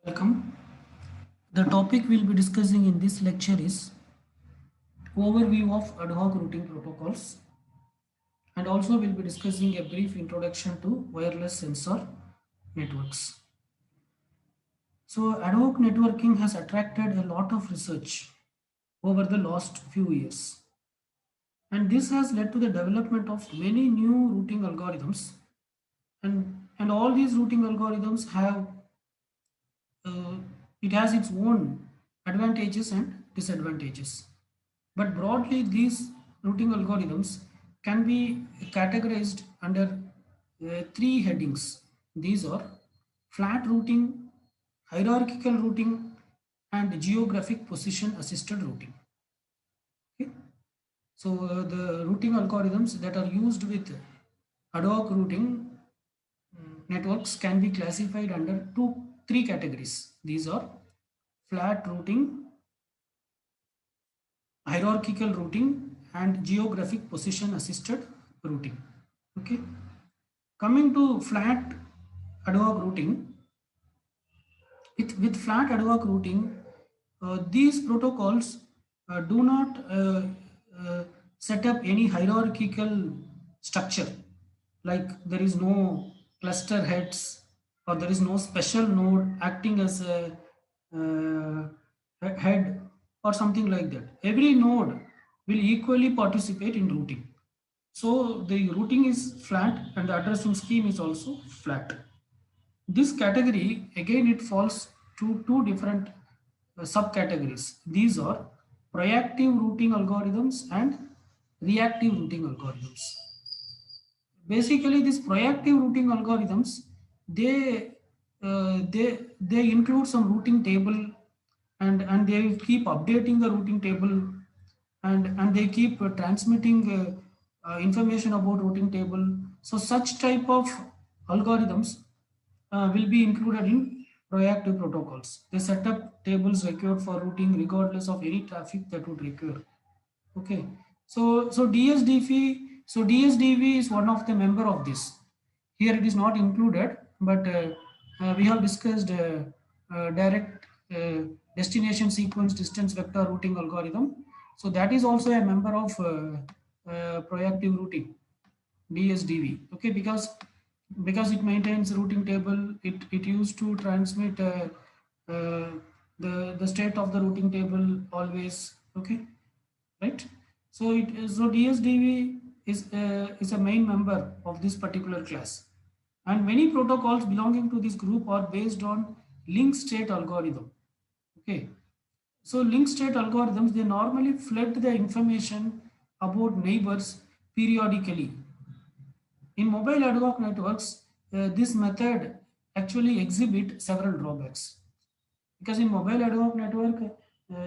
Welcome. The topic we'll be discussing in this lecture is overview of ad hoc routing protocols, and also we'll be discussing a brief introduction to wireless sensor networks. So ad hoc networking has attracted a lot of research over the last few years, and this has led to the development of many new routing algorithms, and all these routing algorithms have uh, it has its own advantages and disadvantages. But broadly, these routing algorithms can be categorized under three headings. These are flat routing, hierarchical routing, and geographic position assisted routing. Okay? So the routing algorithms that are used with ad hoc routing networks can be classified under three categories. These are flat routing, hierarchical routing, and geographic position assisted routing. Okay, coming to flat ad hoc routing, with flat ad hoc routing, these protocols do not set up any hierarchical structure, like there is no cluster heads or there is no special node acting as a head or something like that. Every node will equally participate in routing. So the routing is flat and the addressing scheme is also flat. This category, again, it falls to two different subcategories. These are proactive routing algorithms and reactive routing algorithms. Basically, these proactive routing algorithms, they they include some routing table, and they keep updating the routing table, and they keep transmitting information about routing table. So such type of algorithms will be included in proactive protocols. They set up tables required for routing regardless of any traffic that would recur. Okay, so DSDV is one of the member of this. Here it is not included, but we have discussed direct destination sequence distance vector routing algorithm. So that is also a member of proactive routing, DSDV. Okay, because it maintains routing table, it used to transmit the state of the routing table always. Okay, right? So DSDV is a main member of this particular class, and many protocols belonging to this group are based on link state algorithm. Okay, so link state algorithms, they normally flood the information about neighbors periodically. In mobile ad hoc networks, this method actually exhibit several drawbacks, because in mobile ad hoc network,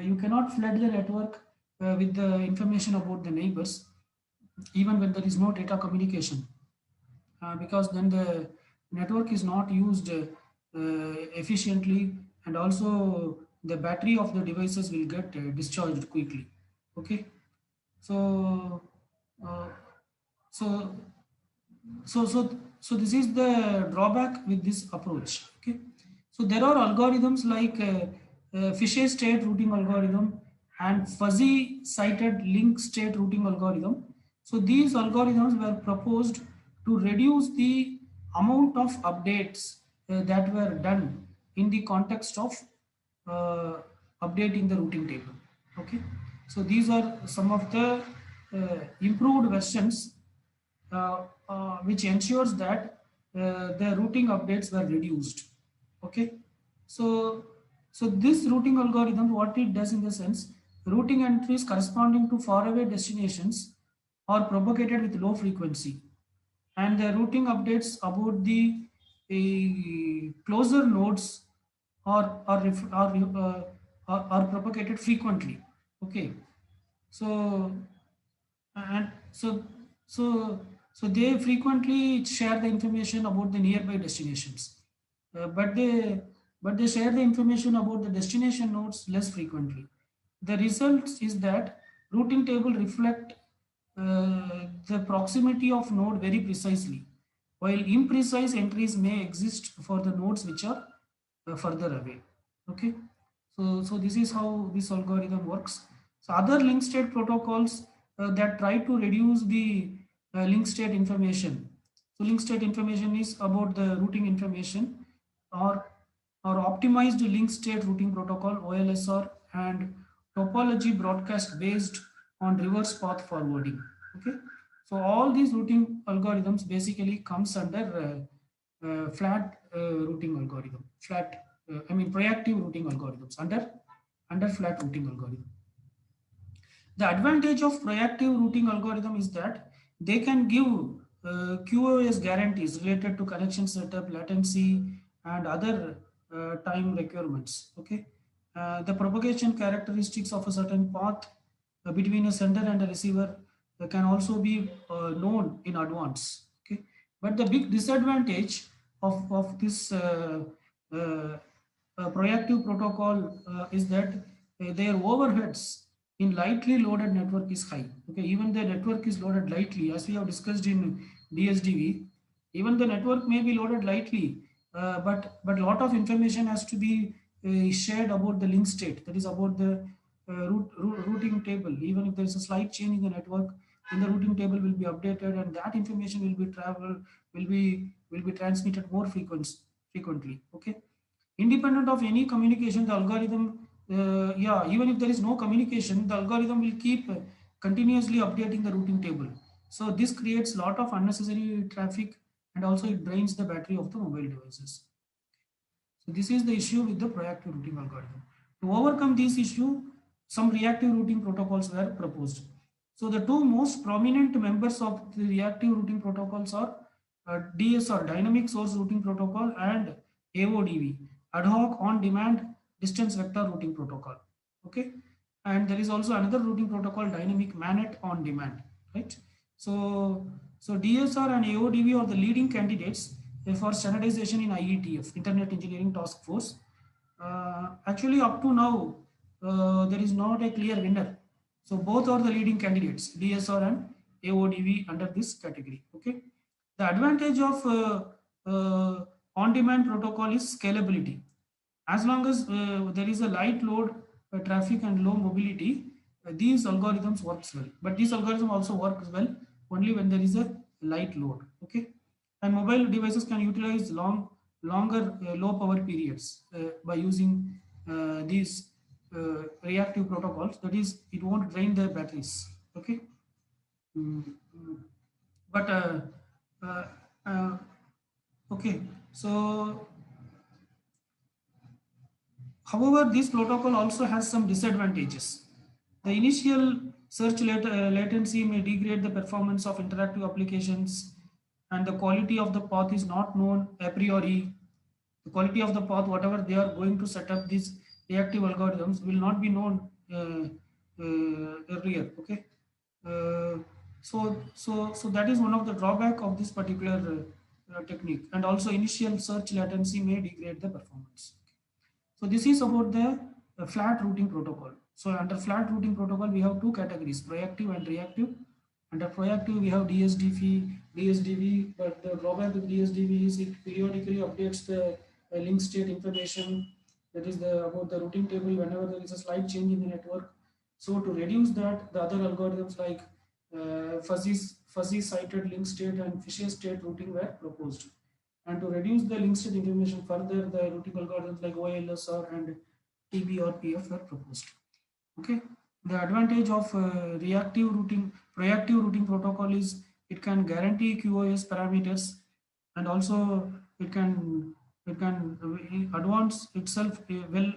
you cannot flood the network with the information about the neighbors even when there is no data communication, because then the network is not used efficiently, and also the battery of the devices will get discharged quickly. Okay, so uh, so so this is the drawback with this approach. Okay, so there are algorithms like Fisher state routing algorithm and fuzzy cited link state routing algorithm. So these algorithms were proposed to reduce the amount of updates that were done in the context of uh, updating the routing table. Okay, so these are some of the improved versions, which ensures that the routing updates were reduced. Okay, so this routing algorithm, what it does in the sense, routing entries corresponding to faraway destinations are propagated with low frequency, and the routing updates about the closer nodes are propagated frequently. Okay, so and so so they frequently share the information about the nearby destinations, but they share the information about the destination nodes less frequently. The result is that routing table reflect the proximity of node very precisely, while imprecise entries may exist for the nodes which are further away. Okay, so this is how this algorithm works. So other link state protocols that try to reduce the link state information. So link state information is about the routing information, or optimized link state routing protocol OLSR, and topology broadcast based on reverse path forwarding. Okay, so all these routing algorithms basically comes under flat routing algorithm, proactive routing algorithms under flat routing algorithm. The advantage of proactive routing algorithm is that they can give QoS guarantees related to connection setup, latency, and other time requirements. Okay, the propagation characteristics of a certain path between a sender and a receiver can also be known in advance. Okay, but the big disadvantage of this proactive protocol is that their overheads in lightly loaded network is high. Okay, even the network is loaded lightly, as we have discussed in DSDV. Even the network may be loaded lightly, but lot of information has to be shared about the link state. That is about the routing table. Even if there is a slight change in the network, then the routing table will be updated, and that information will be transmitted more frequently. Okay, independent of any communication, the algorithm, even if there is no communication, the algorithm will keep continuously updating the routing table. So this creates a lot of unnecessary traffic, and also it drains the battery of the mobile devices. So this is the issue with the proactive routing algorithm. To overcome this issue, some reactive routing protocols were proposed. So the two most prominent members of the reactive routing protocols are DSR, Dynamic Source Routing Protocol, and AODV, Ad Hoc On Demand Distance Vector Routing Protocol. Okay, and there is also another routing protocol, Dynamic Manet On Demand. Right. So DSR and AODV are the leading candidates for standardization in IETF, Internet Engineering Task Force. Actually, up to now, there is not a clear winner. So both are the leading candidates, DSR and AODV, under this category. Okay. The advantage of on-demand protocol is scalability. As long as there is a light load traffic and low mobility, these algorithms works well. But this algorithm also works well only when there is a light load. Okay, and mobile devices can utilize longer low power periods by using these reactive protocols. That is, it won't drain the batteries. Okay. Mm, mm. But uh, uh, okay, so however, this protocol also has some disadvantages. The initial search latency may degrade the performance of interactive applications, and the quality of the path is not known a priori. The quality of the path, whatever they are going to set up these reactive algorithms, will not be known earlier. Okay, uh, so that is one of the drawback of this particular technique, and also initial search latency may degrade the performance. So this is about the flat routing protocol. So under flat routing protocol, we have two categories, proactive and reactive. Under proactive, we have DSDV, but the drawback with DSDV is it periodically updates the link state information, that is about the routing table whenever there is a slight change in the network. So to reduce that, the other algorithms like fuzzy cited link state and fishy state routing were proposed. And to reduce the link state information further, the routing algorithms like OLSR and TB or PF were proposed. Okay. The advantage of proactive routing protocol is it can guarantee QoS parameters, and also it can advance itself well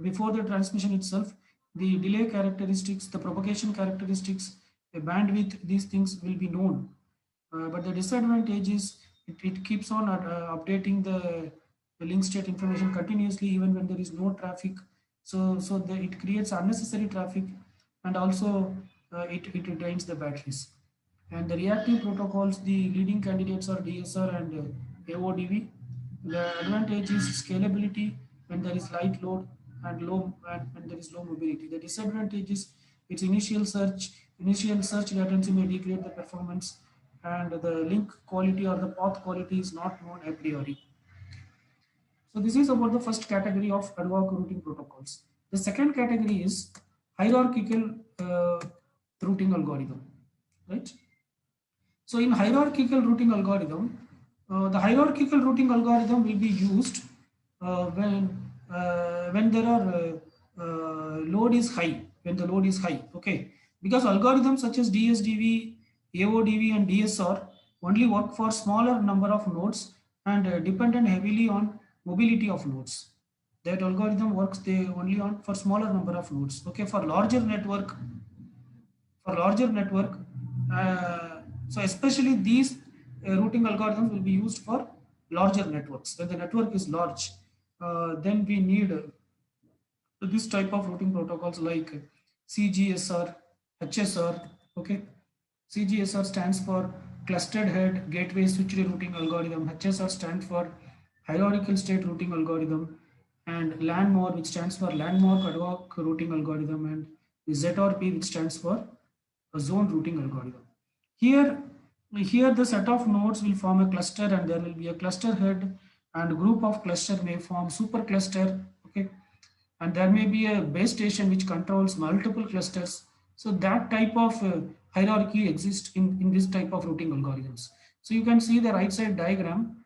before the transmission itself. The delay characteristics, the propagation characteristics, the bandwidth, these things will be known. But the disadvantage is it keeps on updating the link state information continuously even when there is no traffic. So it creates unnecessary traffic, and also it drains the batteries. And the reactive protocols, the leading candidates are DSR and AODV. The advantage is scalability when there is light load and there is low mobility. The disadvantage is its initial search latency may degrade the performance, and the link quality or the path quality is not known a priori. So this is about the first category of ad hoc routing protocols. The second category is hierarchical routing algorithm, right? So in hierarchical routing algorithm, the hierarchical routing algorithm will be used when there are load is high, when the load is high. Okay, because algorithms such as DSDV, AODV, and DSR only work for smaller number of nodes and dependent heavily on mobility of nodes. That algorithm works they only on for smaller number of nodes. Okay, for larger network, so especially these routing algorithms will be used for larger networks. When the network is large, then we need this type of routing protocols like CGSR, HSR. Okay, CGSR stands for Clustered Head Gateway Switched Routing Algorithm. HSR stands for Hierarchical State Routing Algorithm, and LANMOR, which stands for Landmark Ad Hoc Routing Algorithm, and ZRP, which stands for a Zone Routing Algorithm. Here the set of nodes will form a cluster, and there will be a cluster head, and group of cluster may form supercluster. Okay, and there may be a base station which controls multiple clusters. So that type of hierarchy exists in this type of routing algorithms. So you can see the right side diagram.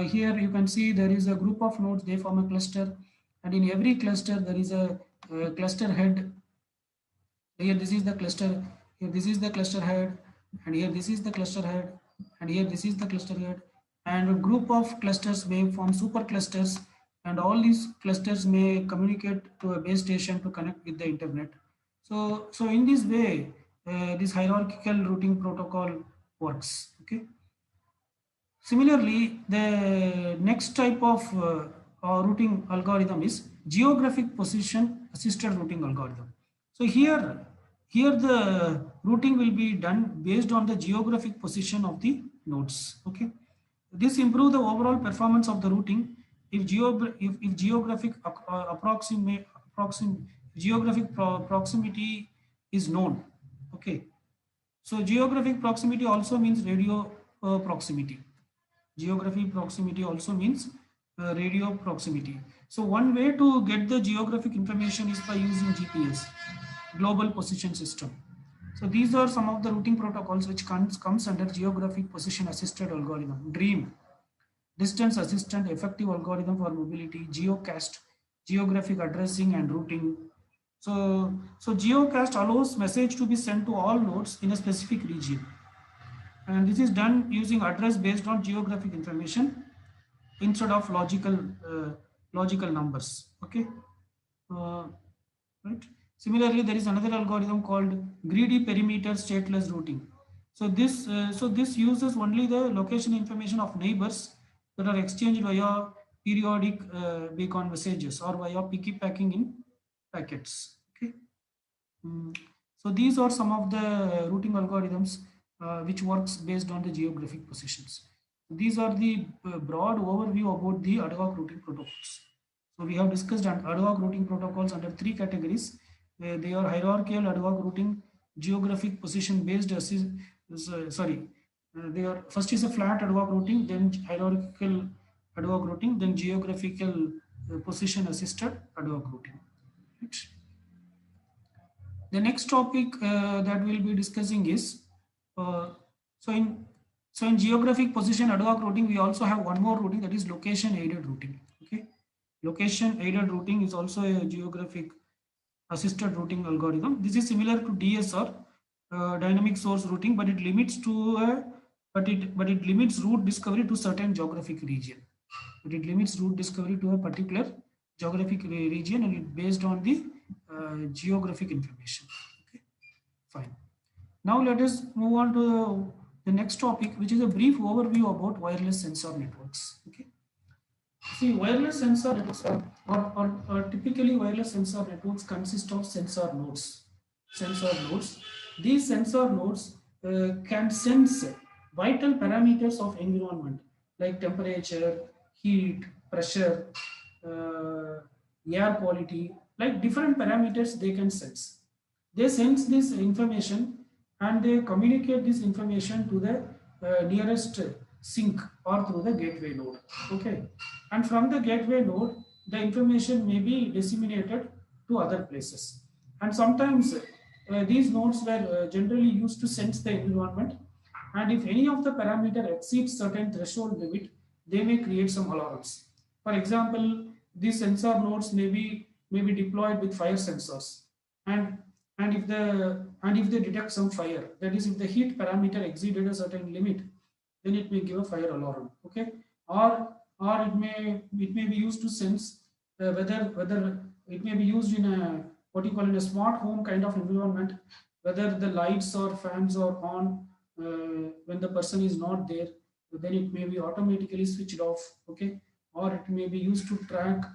Here you can see there is a group of nodes, they form a cluster, and in every cluster there is a cluster head. Here this is the cluster, here this is the cluster head, and here this is the cluster head, and here this is the cluster head, and a group of clusters may form super clusters, and all these clusters may communicate to a base station to connect with the internet. So in this way, this hierarchical routing protocol works. Okay. Similarly, the next type of routing algorithm is geographic position assisted routing algorithm. So here the routing will be done based on the geographic position of the nodes. Okay, this improve the overall performance of the routing if geographic proximity is known. Okay, so geographic proximity also means radio proximity. Geographic proximity also means radio proximity. So one way to get the geographic information is by using GPS, global position system. So these are some of the routing protocols which comes under geographic position assisted algorithm. DREAM, distance assistant effective algorithm for mobility. Geocast, geographic addressing and routing. So geocast allows message to be sent to all nodes in a specific region, and this is done using address based on geographic information instead of logical numbers. Okay, uh, right. Similarly, there is another algorithm called greedy perimeter stateless routing. So this uses only the location information of neighbors that are exchanged via periodic beacon messages or via piggypacking in packets. Okay. Mm. So these are some of the routing algorithms which works based on the geographic positions. These are the broad overview about the ad hoc routing protocols. So we have discussed ad hoc routing protocols under three categories. They are hierarchical ad hoc routing, geographic position based they are first is a flat ad hoc routing, then hierarchical ad hoc routing, then geographical position assisted ad hoc routing. Right. The next topic that we'll be discussing is uh, so in geographic position ad hoc routing, we also have one more routing, that is location aided routing. Okay, location aided routing is also a geographic assisted routing algorithm. This is similar to DSR, dynamic source routing, but it limits to a but it limits route discovery to certain geographic region. But it limits route discovery to a particular geographic region, and it based on the geographic information. Okay, fine. Now let us move on to the next topic, which is a brief overview about wireless sensor networks. Okay. See, wireless sensor networks or typically wireless sensor networks consist of sensor nodes. Sensor nodes. These sensor nodes can sense vital parameters of environment like temperature, heat, pressure, air quality, like different parameters they can sense. They sense this information and they communicate this information to the nearest sink or through the gateway node. Okay. And from the gateway node, the information may be disseminated to other places. And sometimes these nodes were generally used to sense the environment, and if any of the parameter exceeds certain threshold limit, they may create some alarms. For example, these sensor nodes may be deployed with fire sensors, and if they detect some fire, that is, if the heat parameter exceeded a certain limit, then it may give a fire alarm. Okay, or it may be used to sense whether it may be used in a what you call in a smart home kind of environment, whether the lights or fans are on when the person is not there, then it may be automatically switched off. Okay, or it may be used to track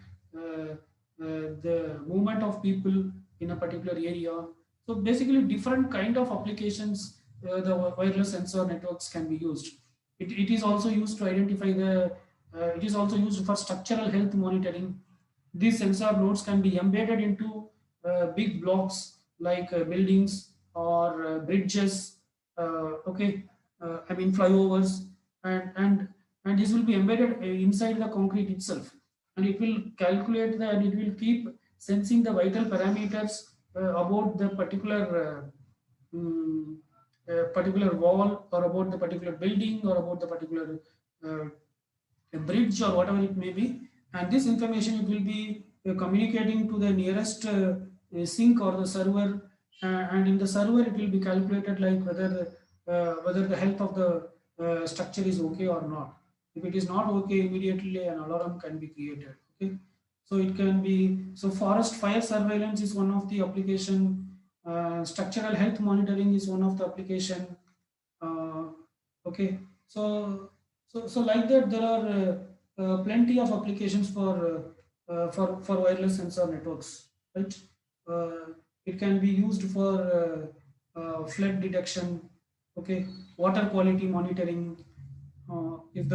the movement of people in a particular area. So basically different kind of applications the wireless sensor networks can be used. It is also used to identify it is also used for structural health monitoring. These sensor nodes can be embedded into big blocks like buildings or bridges, okay, I mean flyovers, and and this will be embedded inside the concrete itself, and it will calculate and it will keep sensing the vital parameters about the particular wall, or about the particular building, or about the particular uh, bridge, or whatever it may be. And this information it will be communicating to the nearest sink or the server, and in the server it will be calculated like whether the health of the structure is okay or not. If it is not okay, immediately an alarm can be created. Okay, so it can be, so forest fire surveillance is one of the application, structural health monitoring is one of the application. uh, okay, so like that there are plenty of applications for wireless sensor networks, right? uh, it can be used for flood detection, okay, water quality monitoring. If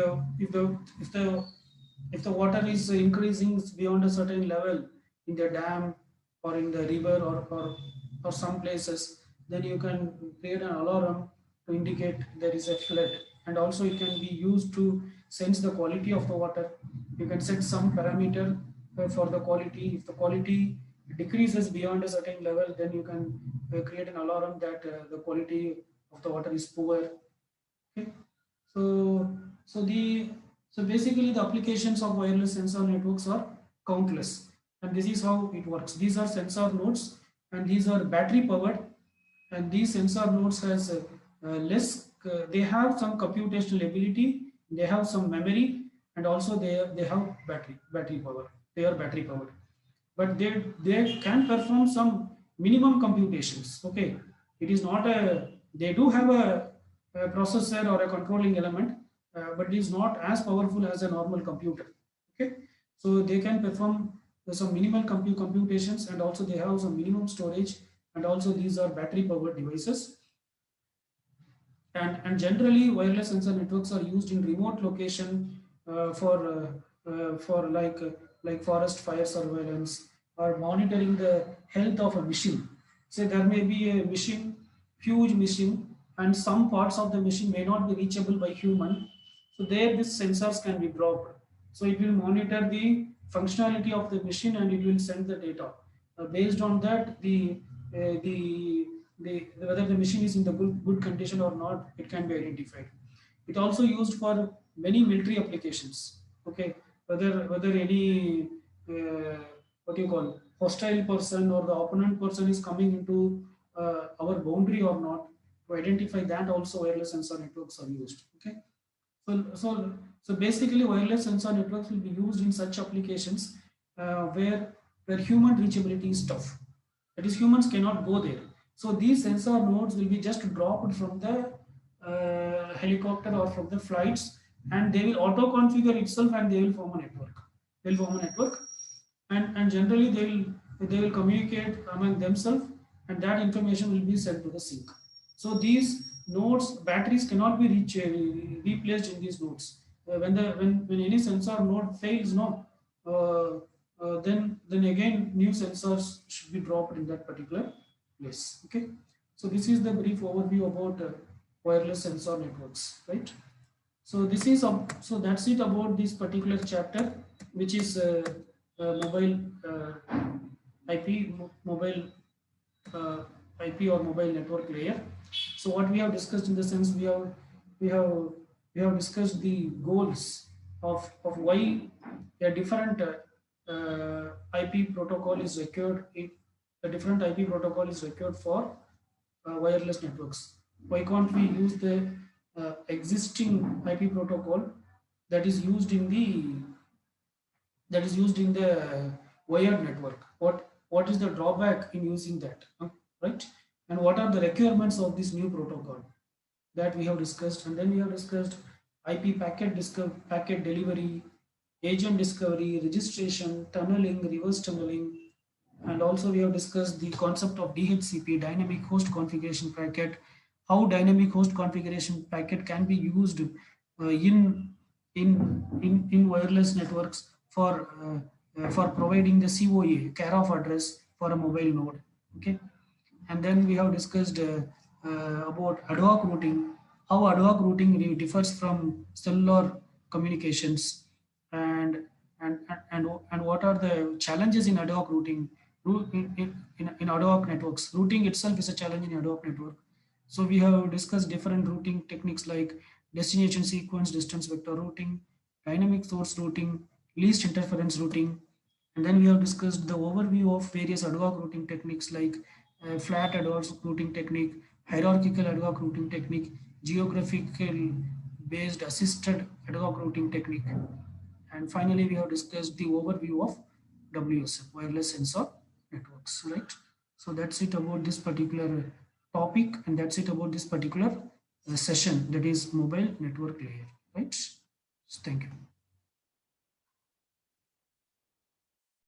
the water is increasing beyond a certain level in the dam or in the river, or some places, then you can create an alarm to indicate there is a flood. And also it can be used to sense the quality of the water. You can set some parameter for the quality. If the quality decreases beyond a certain level, then you can create an alarm that the quality of the water is poor. Okay. So so the so basically the applications of wireless sensor networks are countless, and this is how it works. These are sensor nodes, and these are battery powered, and these sensor nodes has less. They have some computational ability. They have some memory, and also they have battery power. They are battery powered, but they can perform some minimum computations. Okay, it is not a, they do have a processor or a controlling element, but it is not as powerful as a normal computer. Okay, so they can perform some minimal computations, and also they have some minimum storage, and also these are battery powered devices. And generally wireless sensor networks are used in remote location for like forest fire surveillance, or monitoring the health of a machine. Say there may be a machine, huge machine, and some parts of the machine may not be reachable by human, so there these sensors can be dropped. So it will monitor the functionality of the machine, and it will send the data. Based on that, whether the machine is in the good condition or not, it can be identified. It also used for many military applications. Okay, whether any what you call hostile person or the opponent person is coming into our boundary or not, to identify that also wireless sensor networks are used. Okay, so basically, wireless sensor networks will be used in such applications where human reachability is tough. That is, humans cannot go there. So these sensor nodes will be just dropped from the helicopter or from the flights, and they will auto configure itself, and they will form a network. They will form a network, and generally they will communicate among themselves, and that information will be sent to the sink. So these nodes, batteries cannot be replaced in these nodes. When any sensor node fails, no, then again new sensors should be dropped in that particular place. Okay, so this is the brief overview about wireless sensor networks, right? So this is so that's it about this particular chapter, which is mobile mobile uh, IP or mobile network layer. So what we have discussed in the sense we have we have discussed the goals of why a different IP protocol is required. A different IP protocol is required for wireless networks. Why can't we use the existing IP protocol that is used in the wired network? What is the drawback in using that? Right? And what are the requirements of this new protocol that we have discussed? And then we have discussed IP packet delivery, agent discovery, registration, tunneling, reverse tunneling, and also we have discussed the concept of DHCP, dynamic host configuration packet, how dynamic host configuration packet can be used in wireless networks for providing the COA, care of address for a mobile node. Okay, and then we have discussed about ad hoc routing, how ad hoc routing differs from cellular communications, and and what are the challenges in ad hoc routing. In ad hoc networks, routing itself is a challenge in ad hoc network. So we have discussed different routing techniques like destination sequence distance vector routing, dynamic source routing, least interference routing, and then we have discussed the overview of various ad hoc routing techniques like flat ad hoc routing technique, hierarchical ad hoc routing technique, geographical based assisted ad hoc routing technique. And finally, we have discussed the overview of WSN, wireless sensor networks, right? So that's it about this particular topic, and that's it about this particular session, that is mobile network layer, right? So thank you.